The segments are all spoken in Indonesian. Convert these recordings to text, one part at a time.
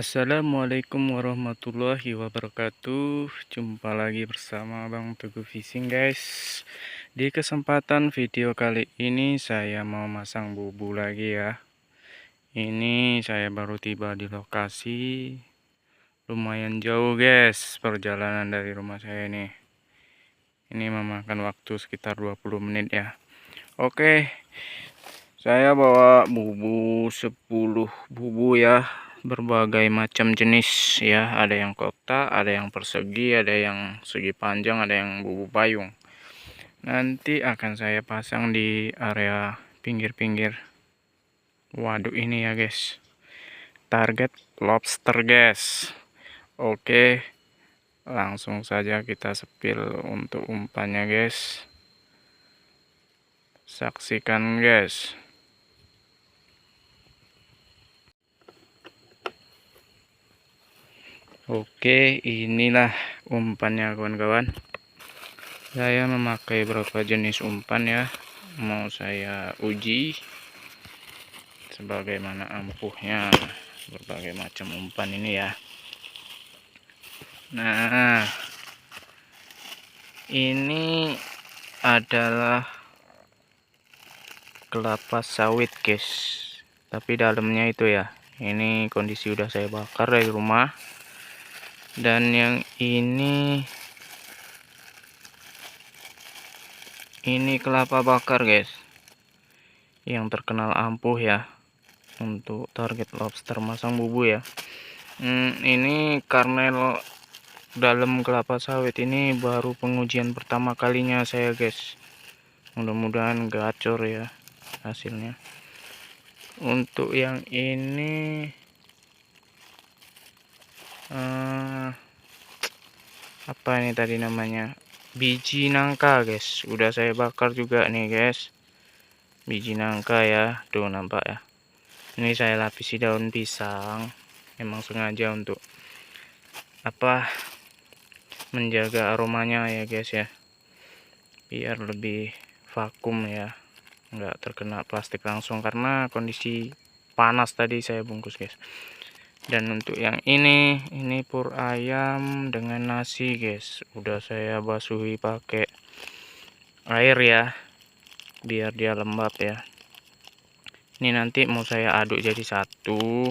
Assalamualaikum warahmatullahi wabarakatuh. Jumpa lagi bersama Bang Teguh Fishing guys. Di kesempatan video kali ini saya mau masang bubu lagi ya. Ini saya baru tiba di lokasi. Lumayan jauh guys perjalanan dari rumah saya ini. Ini memakan waktu sekitar 20 menit ya. Oke. Saya bawa bubu 10 bubu ya, berbagai macam jenis ya, ada yang kotak, ada yang persegi, ada yang segi panjang, ada yang bubu payung. Nanti akan saya pasang di area pinggir-pinggir waduk ini ya guys. Target lobster guys. Oke, langsung saja kita sepil untuk umpannya guys. Saksikan guys. Oke, inilah umpannya kawan-kawan. Saya memakai beberapa jenis umpan ya. Mau saya uji sebagaimana ampuhnya berbagai macam umpan ini ya. Nah, ini adalah kelapa sawit guys. Tapi dalamnya itu ya. Ini kondisi udah saya bakar dari rumah. Dan yang ini kelapa bakar guys, yang terkenal ampuh ya untuk target lobster masang bubu ya. Ini karnel dalam kelapa sawit ini baru pengujian pertama kalinya saya guys. Mudah-mudahan gacor ya hasilnya. Untuk yang ini apa ini tadi namanya, biji nangka guys. Udah saya bakar juga nih guys, biji nangka ya. Tuh nampak ya, ini saya lapisi daun pisang, emang sengaja untuk menjaga aromanya ya guys ya, biar lebih vakum ya, nggak terkena plastik langsung karena kondisi panas tadi saya bungkus guys. Dan untuk yang ini pur ayam dengan nasi guys, udah saya basuhi pakai air ya biar dia lembab ya. Ini nanti mau saya aduk jadi satu.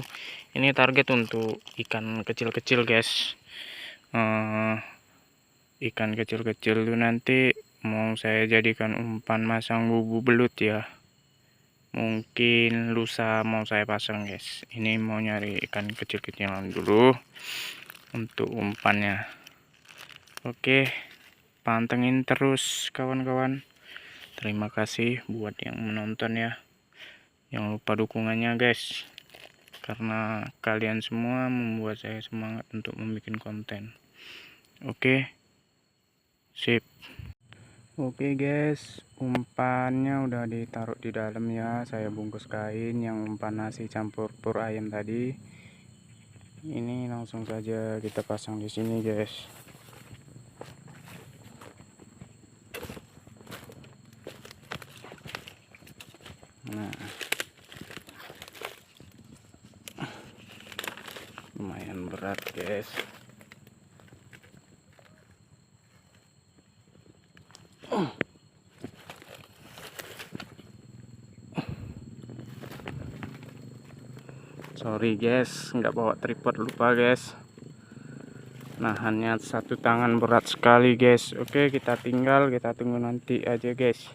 Ini target untuk ikan kecil-kecil guys. Ikan kecil-kecil itu nanti mau saya jadikan umpan masang bubu belut ya. Mungkin lusa mau saya pasang guys. Ini mau nyari ikan kecil-kecilan dulu untuk umpannya. Oke, pantengin terus kawan-kawan. Terima kasih buat yang menonton ya. Jangan lupa dukungannya guys, karena kalian semua membuat saya semangat untuk membuat konten. Oke, sip. Oke guys, umpannya udah ditaruh di dalam ya. Saya bungkus kain yang umpan nasi campur pur ayam tadi. Ini langsung saja kita pasang di sini guys. Nah, lumayan berat guys. Sorry guys, nggak bawa tripod, lupa guys. Nahannya satu tangan berat sekali guys. Oke, kita tinggal, kita tunggu nanti aja guys.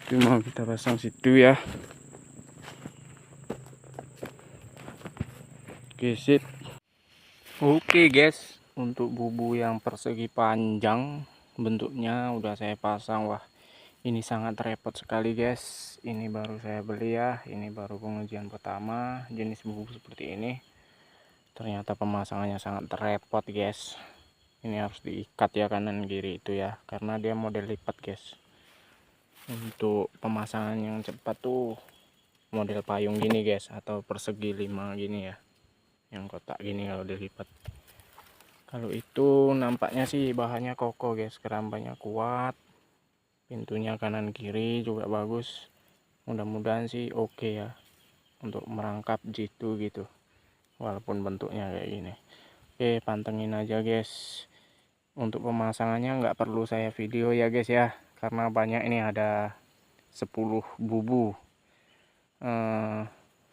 Itu mau kita pasang situ ya. Oke, sip. Oke guys, untuk bubu yang persegi panjang bentuknya udah saya pasang. Wah, ini sangat repot sekali guys. Ini baru saya beli ya. Ini baru pengujian pertama jenis bubu seperti ini. Ternyata pemasangannya sangat repot guys. Ini harus diikat ya kanan kiri itu ya, karena dia model lipat guys. Untuk pemasangan yang cepat tuh model payung gini guys, atau persegi 5 gini ya, yang kotak gini kalau dilipat. Kalau itu nampaknya sih bahannya kokoh guys, kerambanya kuat, pintunya kanan kiri juga bagus. Mudah-mudahan sih oke ya untuk merangkap jitu gitu. walaupun bentuknya kayak gini. Oke, pantengin aja guys. Untuk pemasangannya nggak perlu saya video ya guys ya, karena banyak, ini ada 10 bubu.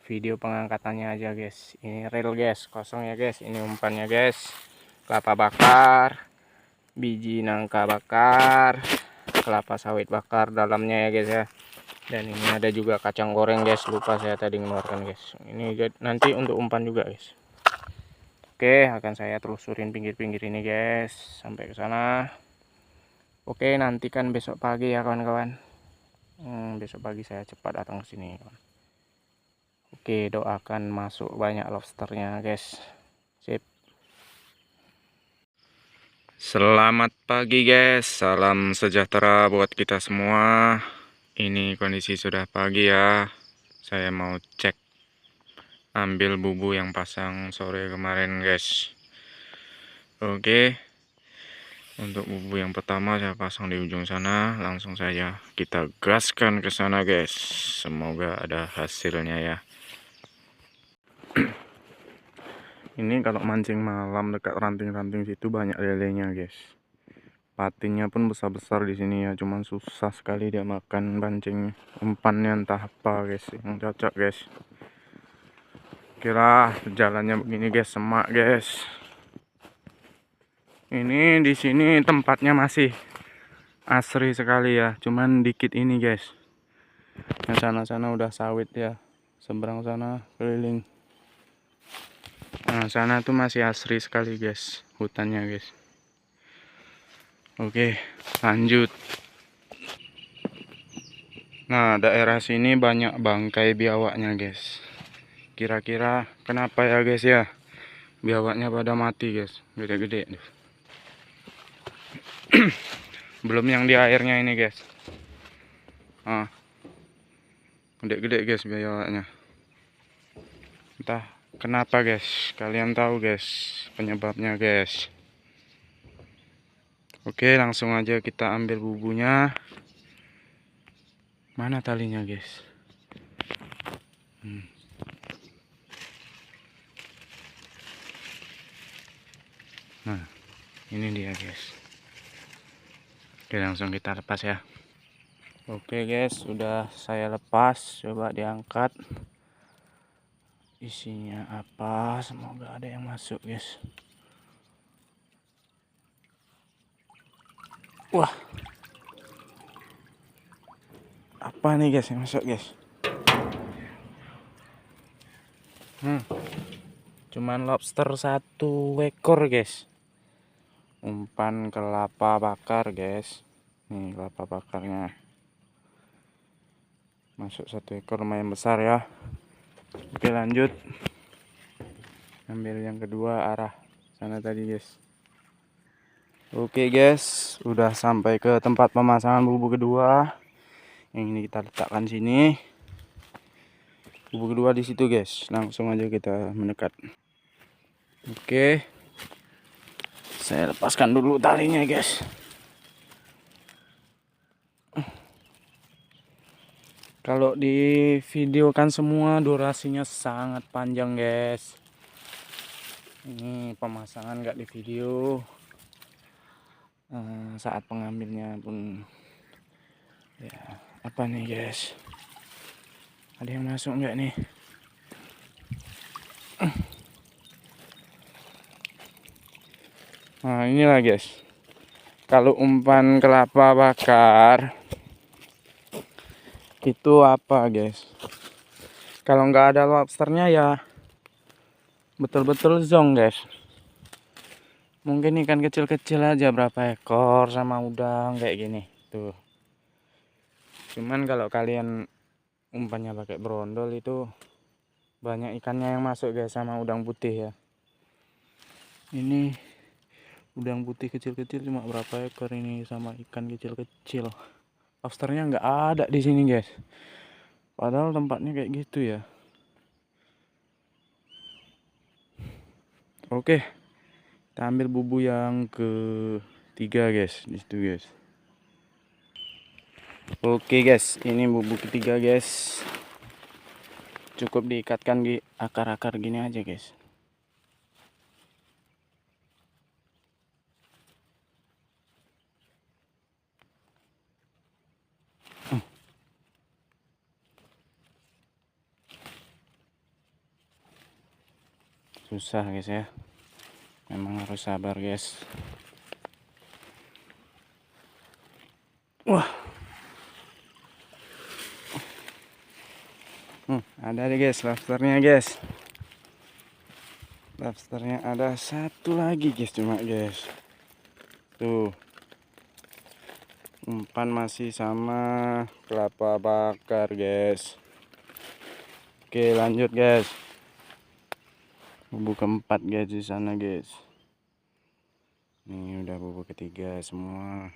Video pengangkatannya aja guys. Ini real guys, kosong ya guys. Ini umpannya guys, kelapa bakar, biji nangka bakar, kelapa sawit bakar dalamnya ya guys ya. Dan ini ada juga kacang goreng guys, lupa saya tadi ngeluarkan guys. Ini nanti untuk umpan juga guys. Oke, akan saya telusurin pinggir-pinggir ini guys sampai ke sana. Oke, nantikan besok pagi ya kawan-kawan. Besok pagi saya cepat datang ke sini. Oke, doakan masuk banyak lobsternya guys. Sip. Selamat pagi guys, salam sejahtera buat kita semua. Ini kondisi sudah pagi ya. Saya mau cek ambil bubu yang pasang sore kemarin guys. Oke, untuk bubu yang pertama saya pasang di ujung sana. Langsung saja kita gaskan ke sana guys. Semoga ada hasilnya ya. Ini kalau mancing malam dekat ranting-ranting situ banyak lelenya guys. Patinnya pun besar-besar di sini ya, cuman susah sekali dia makan pancing umpannya, entah apa guys yang cocok guys. Kira jalannya begini guys, semak guys. Ini di sini tempatnya masih asri sekali ya, cuman dikit ini guys. Yang sana-sana udah sawit ya, seberang sana keliling. Nah sana tuh masih asri sekali guys, hutannya guys. Oke, lanjut. Nah, daerah sini banyak bangkai biawaknya, guys. Kira-kira kenapa ya, guys ya? Biawaknya pada mati, guys. Gede-gede. Belum yang di airnya ini, guys. Ah. Gede-gede, guys, biawaknya. Entah kenapa, guys. Kalian tahu, guys, penyebabnya, guys. Oke, langsung aja kita ambil bubunya. Mana talinya, guys? Nah, ini dia guys. Oke, langsung kita lepas ya. Oke guys, sudah saya lepas. Coba diangkat. Isinya apa? Semoga ada yang masuk guys. Wah, apa nih guys yang masuk guys? Cuman lobster 1 ekor guys. Umpan kelapa bakar guys. Nih kelapa bakarnya. Masuk 1 ekor, lumayan besar ya. Oke, lanjut. Ambil yang kedua, arah sana tadi guys. Oke guys, udah sampai ke tempat pemasangan bubu kedua. Yang ini kita letakkan sini. Bubu kedua di situ guys. Langsung aja kita mendekat. Oke. Saya lepaskan dulu talinya guys. Kalau di video kan semua durasinya sangat panjang guys. Ini pemasangan nggak di video. Saat pengambilnya pun ya, apa nih guys? Ada yang masuk nggak nih? Nah inilah guys, kalau umpan kelapa bakar itu apa guys, kalau nggak ada lobsternya ya betul-betul zong guys. Mungkin ikan kecil-kecil aja berapa ekor sama udang kayak gini tuh. Cuman kalau kalian umpannya pakai brondol itu banyak ikannya yang masuk guys, sama udang putih ya. Ini udang putih kecil-kecil cuma berapa ekor ini, sama ikan kecil-kecil. Lobsternya nggak ada di sini guys. Padahal tempatnya kayak gitu ya. Oke, kita ambil bubu yang ketiga guys, di situ guys. Oke guys, ini bubu ketiga guys. Cukup diikatkan di akar-akar gini aja guys. susah guys ya, memang harus sabar guys. Wah, ada deh guys lobsternya guys. Lobsternya ada satu lagi guys, cuma guys tuh, umpan masih sama kelapa bakar guys. Oke lanjut guys, bubuk keempat guys di sana guys. Ini udah bubuk ketiga semua.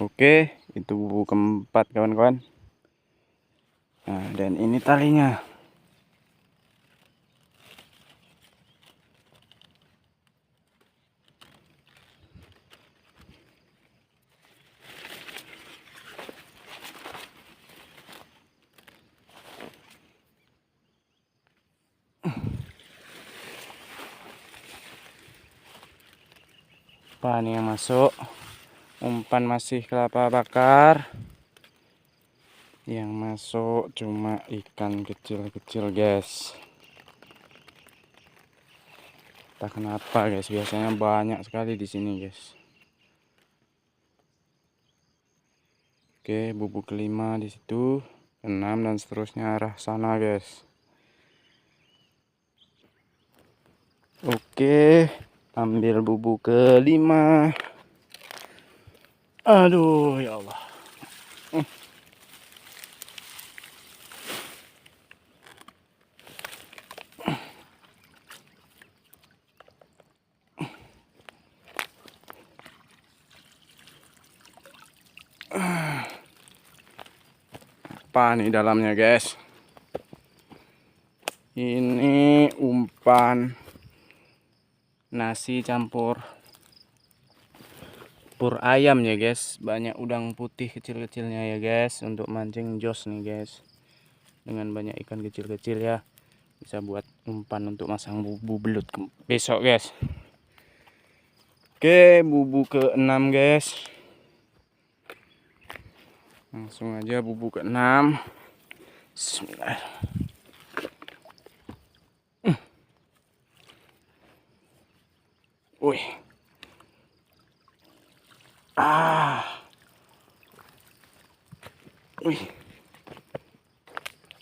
Oke, itu bubuk keempat kawan-kawan. Nah, dan ini talinya. Apa nih yang masuk? Umpan masih kelapa bakar. Yang masuk cuma ikan kecil-kecil guys. Entah kenapa guys, biasanya banyak sekali di sini guys. Oke, bubuk kelima di situ, 6 dan seterusnya arah sana guys. Oke, ambil bubuk kelima. Aduh ya Allah. Apa nih dalamnya guys? Ini umpan nasi campur pur ayam ya guys. Banyak udang putih kecil-kecilnya ya guys, untuk mancing jos nih guys. Dengan banyak ikan kecil-kecil ya, bisa buat umpan untuk masang bubu belut besok guys. Oke, bubuk ke-6 guys. Langsung aja bubuk ke-6. Bismillah. Wih. Wih.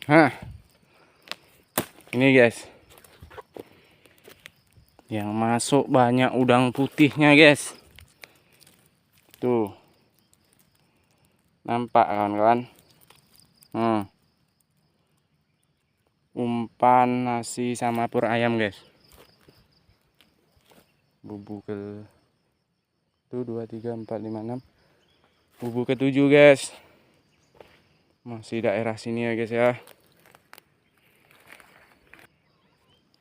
Hah. Ini guys. Yang masuk banyak udang putihnya guys. Tuh. Nampak kawan-kawan? Umpan nasi sama pur ayam guys. Bubuk ke 1, 2, 3, 4, 5, 6. Bubuk ke-7 guys. Masih daerah sini ya guys ya.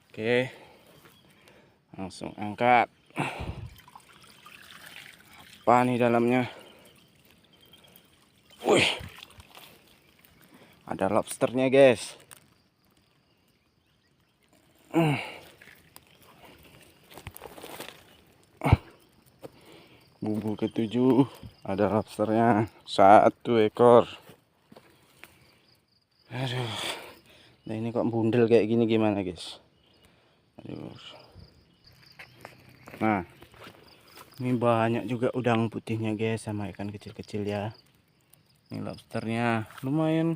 Oke. Langsung angkat. Apa nih dalamnya? Wih. Ada lobsternya guys. Bubuk ke-7 ada lobsternya 1 ekor. Aduh. Nah ini kok bundel kayak gini gimana guys? Aduh. Nah, ini banyak juga udang putihnya guys, sama ikan kecil-kecil ya. Ini lobsternya lumayan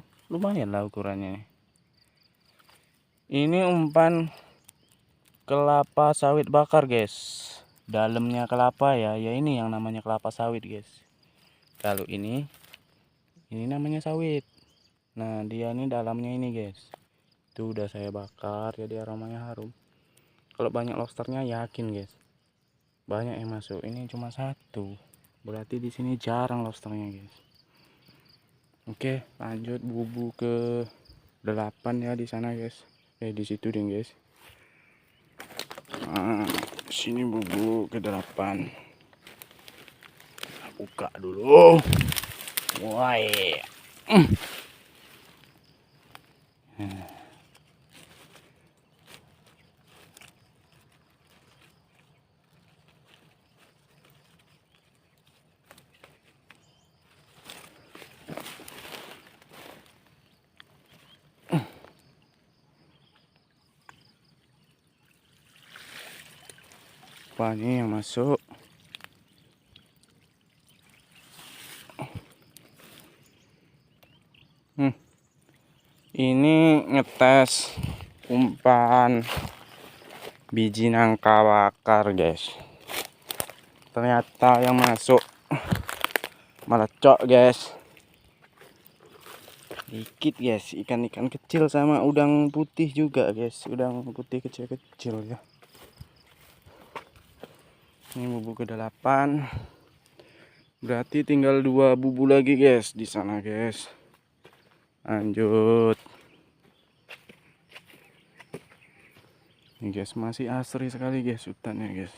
lah ukurannya. Ini umpan kelapa sawit bakar guys. Dalamnya kelapa ya, ini yang namanya kelapa sawit guys. Kalau ini namanya sawit. Nah dia ini dalamnya ini guys. Itu udah saya bakar jadi aromanya harum. Kalau banyak lobsternya yakin guys, banyak yang masuk. Ini cuma 1, berarti di sini jarang lobsternya guys. Oke lanjut bubuk ke-8 ya di sana guys. Di situ deh guys. Nah, sini bubuk ke-8. Buka dulu. Wah. Apa nih yang masuk? Ini ngetes umpan biji nangka bakar guys. Ternyata yang masuk melecok guys. Dikit guys, ikan-ikan kecil sama udang putih juga guys. Udang putih kecil-kecil ya. Ini bubu ke-8. Berarti tinggal 2 bubu lagi guys di sana guys. Lanjut. Ini guys, masih asri sekali guys hutannya guys.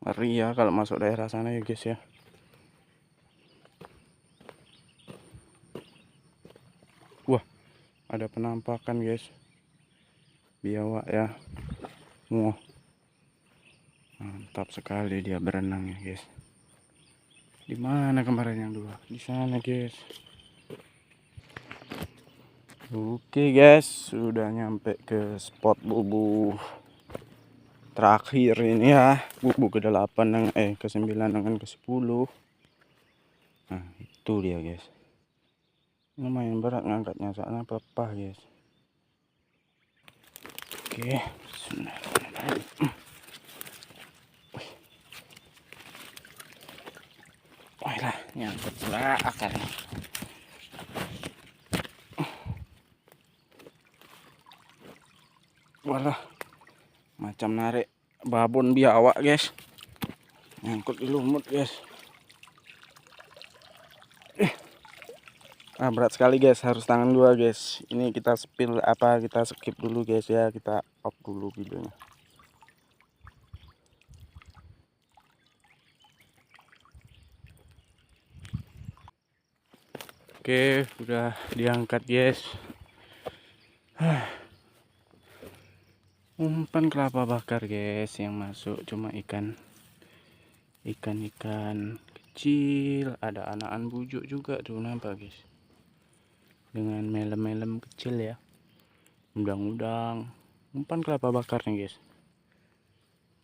Ngeri ya kalau masuk daerah sana ya guys ya. Wah, ada penampakan guys. Biawak ya. Wah, mantap sekali dia berenang ya guys. Di mana kemarin yang 2? Di sana guys. Oke guys, sudah nyampe ke spot bubu terakhir ini ya. Bubu ke-8 ke-9 dengan ke-10. Nah, itu dia guys. Lumayan berat ngangkatnya soalnya pepah guys. Oke, wah lah, nyangkut pula akarnya. Walah, macam narik babon biawak guys. Nyangkut di lumut guys. Berat sekali guys, harus tangan 2 guys. Ini kita kita skip dulu guys ya, kita off dulu videonya. Oke, udah diangkat guys. Umpan kelapa bakar guys yang masuk cuma ikan kecil, ada anakan bujuk juga tuh nampak guys. Dengan melem-melem kecil ya. Udang-udang. Umpan kelapa bakar nih guys.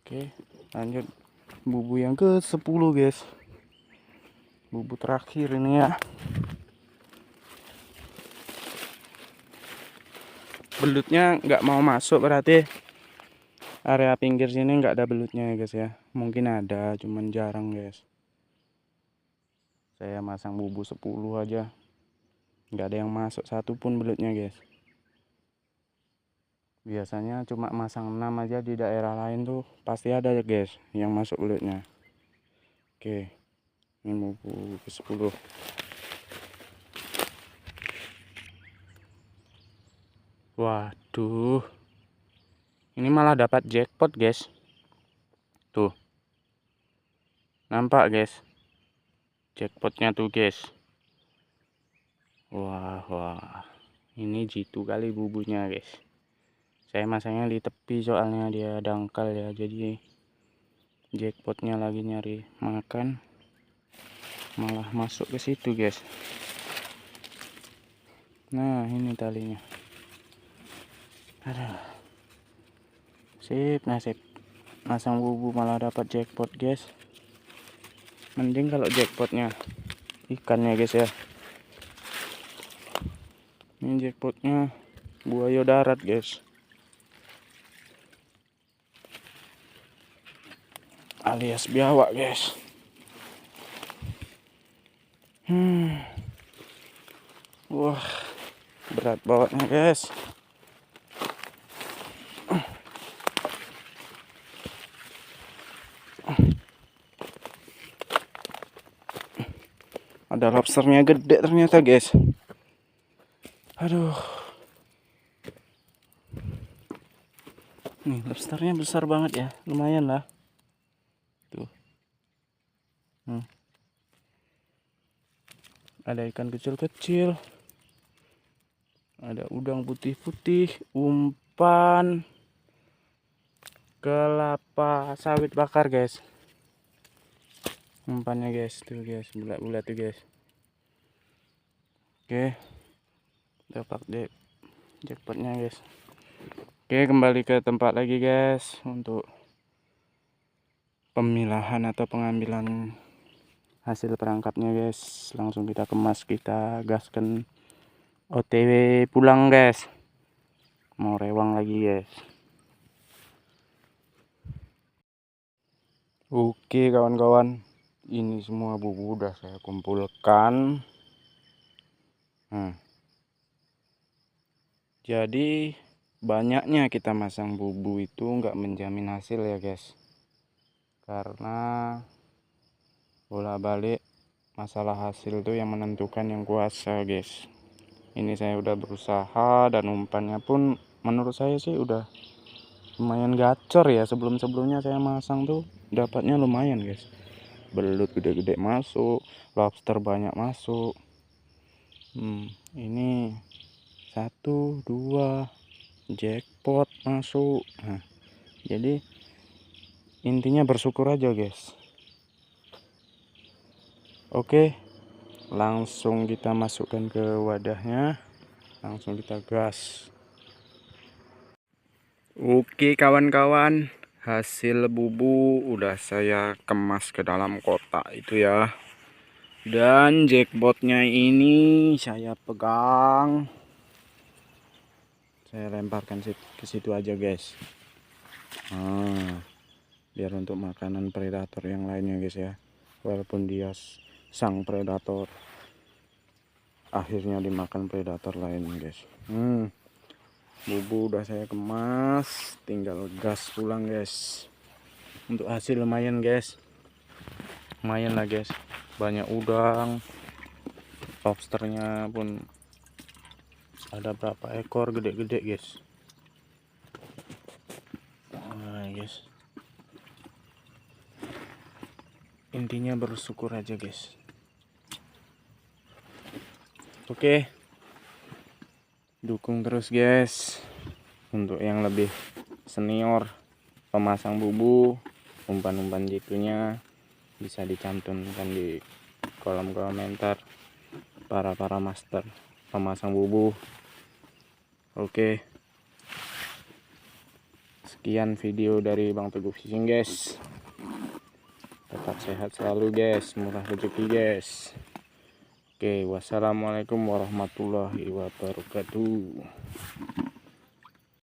Oke, lanjut bubu yang ke-10 guys. Bubu terakhir ini ya. Belutnya nggak mau masuk, berarti area pinggir sini nggak ada belutnya ya guys ya. Mungkin ada, cuman jarang guys. Saya masang bubu 10 aja, nggak ada yang masuk satupun belutnya guys. Biasanya cuma masang 6 aja, di daerah lain tuh pasti ada ya guys yang masuk belutnya. Oke, ini bubu ke-10. Waduh, ini malah dapat jackpot guys. Tuh, nampak guys jackpotnya tuh guys. Wah, ini jitu kali bubunya guys. Saya masangnya di tepi soalnya dia dangkal ya, jadi jackpotnya lagi nyari makan malah masuk ke situ guys. Nah, ini talinya. Aduh, sip nasib masang bubu malah dapat jackpot guys. Mending kalau jackpotnya ikannya guys ya. Ini jackpotnya buaya darat guys, alias biawak guys. Wah, berat bawanya guys. Ada lobsternya gede ternyata guys. Aduh, nih lobsternya besar banget ya, lumayan lah tuh. Ada ikan kecil-kecil, ada udang putih-putih, umpan kelapa sawit bakar guys. Umpannya guys, tuh guys, bulat-bulat tuh guys. Oke, dapat jackpotnya guys. Oke, kembali ke tempat lagi guys untuk pemilahan atau pengambilan hasil perangkapnya guys. Langsung kita kemas, kita gaskan, OTW pulang guys, mau rewang lagi guys. Oke kawan-kawan, ini semua bubu udah saya kumpulkan. Jadi banyaknya kita masang bubu itu nggak menjamin hasil ya guys, karena bolak-balik masalah hasil itu yang menentukan yang kuasa guys. Ini saya udah berusaha dan umpannya pun menurut saya sih udah lumayan gacor ya. Sebelumnya saya masang tuh dapatnya lumayan guys, belut gede-gede masuk, lobster banyak masuk. Ini 1, 2 jackpot masuk. Jadi intinya bersyukur aja guys. Oke, langsung kita masukkan ke wadahnya, langsung kita gas. Oke kawan-kawan, hasil bubu udah saya kemas ke dalam kotak itu ya, dan jackpotnya ini saya pegang, saya lemparkan ke situ aja guys. Biar untuk makanan predator yang lainnya guys ya, walaupun dia sang predator, akhirnya dimakan predator lainnya guys. Bubu udah saya kemas, tinggal gas pulang guys. Untuk hasil lumayan guys, lumayan lah guys, banyak udang, lobsternya pun ada berapa ekor gede-gede guys. Guys, intinya bersyukur aja guys. Oke, dukung terus guys. Untuk yang lebih senior pemasang bubu, umpan-umpan jitunya bisa dicantumkan di kolom komentar para master pemasang bubu. Oke, sekian video dari Bang Teguh Fishing guys. Tetap sehat selalu guys, murah rezeki guys. Oke, wassalamualaikum warahmatullahi wabarakatuh.